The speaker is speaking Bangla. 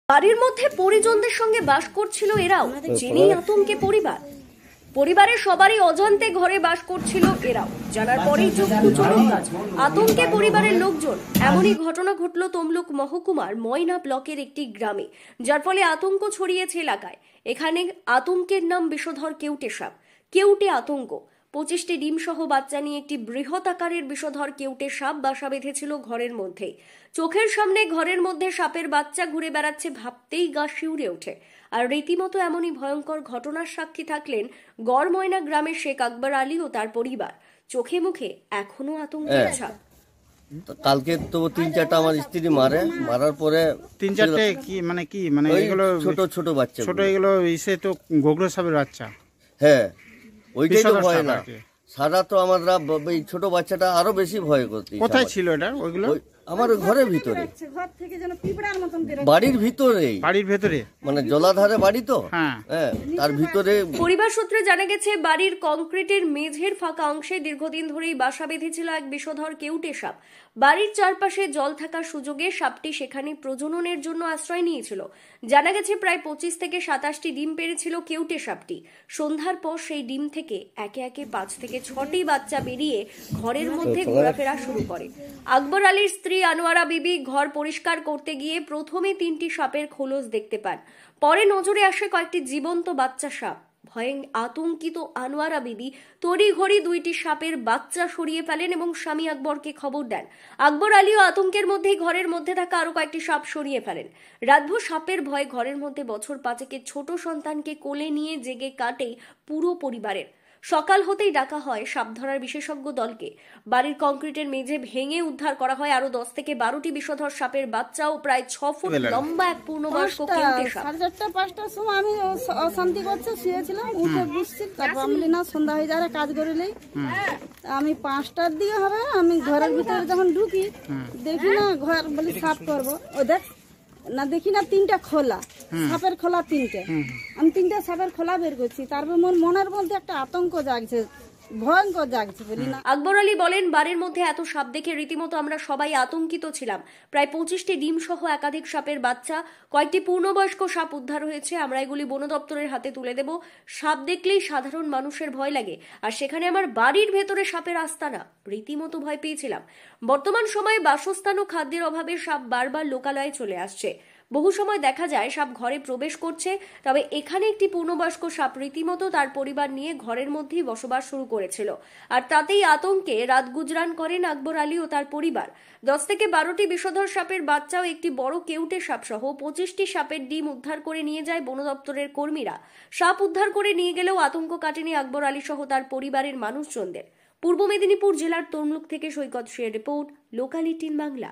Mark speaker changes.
Speaker 1: বাড়ির মধ্যে পরিজনদের সঙ্গে বাস করছিল এরাও, জেনেই আতঙ্কে পরিবার। পরিবারের সবারই অজান্তে ঘরে বাস করছিল এরাও, জানার পরেই চক্ষু চড়ক গাছ, আতঙ্কে পরিবারের লোকজন। এমনই ঘটনা ঘটল তমলুক মহকুমার ময়না ব্লকের একটি গ্রামে, যার ফলে আতঙ্ক ছড়িয়েছে এলাকায়। এখানে আতঙ্কের নাম বিষধর কেউটে সাপ। কেউটে আতঙ্ক। 25টি ডিম সহ বাচ্চা নিয়ে একটি বৃহৎ আকারের বিষধর কেউটে সাপ বাসা বেঁধেছিল ঘরের মধ্যেই। চোখের সামনে ঘরের মধ্যে সাপের বাচ্চা ঘুরে বেড়াচ্ছে, ভাবতেই গা শিউরে ওঠে। আর রীতিমতো এমনই ভয়ঙ্কর ঘটনার সাক্ষী থাকলেন গড়ময়না গ্রামের শেখ আকবর আলী ও তার পরিবার। চোখে মুখে এখনো আতঙ্কের ছাপ।
Speaker 2: কালকে তো 3-4টা আমার স্ত্রী মারার পরে
Speaker 3: 3-4টে কি মানে এগুলো
Speaker 2: ছোট ছোট বাচ্চা,
Speaker 3: ছোট এগুলো ইসে তো গোগলো সাপের বাচ্চা।
Speaker 2: হ্যাঁ, ওইটাই তো ভয় না। সারা তো আমরা এই ছোট বাচ্চাটা আরো বেশি ভয় করতে।
Speaker 3: কোথায় ছিল এটা? ওইগুলো
Speaker 2: আমার ঘরের ভিতরে, বাড়ির ভিতরে মানে জলাধারে বাড়ি তো, হ্যাঁ তার ভিতরে।
Speaker 1: পরিবার সূত্রে জানা গেছে, বাড়ির কংক্রিটের মেঝের ফাঁকা অংশে দীর্ঘদিন ধরেই বাসা বেঁধেছিল এক বিষধর কেউটে সাপ। বাড়ির চারপাশে জল থাকার সুযোগে সাপটি সেখানে প্রজননের জন্য আশ্রয় নিয়েছিল। জানা গেছে প্রায় 25 থেকে 27টি ডিম পেড়েছিল কেউটে সাপটি। সন্ধ্যার পর সেই ডিম থেকে একে একে 5 থেকে 6টি বাচ্চা বেরিয়ে ঘরের মধ্যে ঘোরাফেরা শুরু করে। আকবর আলীর স্ত্রী আনোয়ারা বিবি ঘর পরিষ্কার করতে গিয়ে প্রথমে 3টি সাপের খোলস দেখতে পান। পরে নজরে আসে কয়েকটি জীবন্ত বাচ্চা সাপ। ভয়ে আতঙ্কিত আনোয়ারা বিবি তড়িঘড়ি 2টি সাপের বাচ্চা সরিয়ে ফেলেন এবং স্বামী আকবরকে খবর দেন। আকবর আলীও আতঙ্কের মধ্যেই ঘরের মধ্যে থাকা আরো কয়েকটি সাপ সরিয়ে ফেলেন। রাতভর সাপের ভয়ে ঘরের মধ্যে বছর 5-এর ছোট সন্তানকে কোলে নিয়ে জেগে কাটে পুরো পরিবারের। সকাল হতেই ডাকা হয় সাপ ধরার বিশেষজ্ঞ দলকে। বাড়ির কংক্রিটের মেঝে ভেঙে উদ্ধার করা হয় আরো 10 থেকে 12টি বিষধর সাপের বাচ্চা ও প্রায় 6 ফুট লম্বা এক পূর্ণবয়স্ক কেউটে সাপ।
Speaker 4: 4:30-5টার সময় আমি অশান্তি করছে শুয়েছিলাম, উঠে বুঝছি, তারপর আমি না সন্ধ্যা হয়ে যাবে কাজ করিলেই, আমি 5টার দিকে হবে, আমি ঘরের ভিতরে যখন ঢুকি দেখি না ঘর বলি সাফ করবো, ও দেখ না দেখি না 3টা খোলা, সাপের খোলা 3টে। আমি 3টে সাপের খোলা বের করছি, তারপর মনের মধ্যে একটা আতঙ্ক জাগছে, ভয়ঙ্কর জাগছে বলি না।
Speaker 1: আকবর আলী বলেন, বাড়ির মধ্যে এত সাপ দেখে রীতিমতো আমরা সবাই আতঙ্কিত ছিলাম। প্রায় 25টি ডিম সহ একাধিক সাপের বাচ্চা, কয়েকটি পূর্ণবয়স্ক সাপ উদ্ধার হয়েছে। আমরা এগুলি বন দপ্তরের হাতে তুলে দেব। সাপ দেখলেই সাধারণ মানুষের ভয় লাগে, আর সেখানে আমার বাড়ির ভেতরে সাপের আস্তানা, রীতিমতো ভয় পেয়েছিলাম। বর্তমান সময়ে বাসস্থান ও খাদ্যের অভাবে সাপ বারবার লোকালয়ে চলে আসছে। বহু সময় দেখা যায় সাপ ঘরে প্রবেশ করছে, তবে এখানে একটি পূর্ণবয়স্ক সাপ রীতিমতো তার পরিবার নিয়ে ঘরের মধ্যেই বসবাস শুরু করেছিল, আর তাতেই আতঙ্কে রাত গুজরান করেন আকবর আলী ও তার পরিবার। 10 থেকে 12টি বিষধর সাপের বাচ্চা ও একটি বড় কেউটে সাপ সহ 25টি সাপের ডিম উদ্ধার করে নিয়ে যায় বন দপ্তরের কর্মীরা। সাপ উদ্ধার করে নিয়ে গেলেও আতঙ্ক কাটেনি আকবর আলী সহ তার পরিবারের মানুষজনদের। পূর্ব মেদিনীপুর জেলার তমলুক থেকে সৈকত শের রিপোর্ট, লোকাল 18 বাংলা।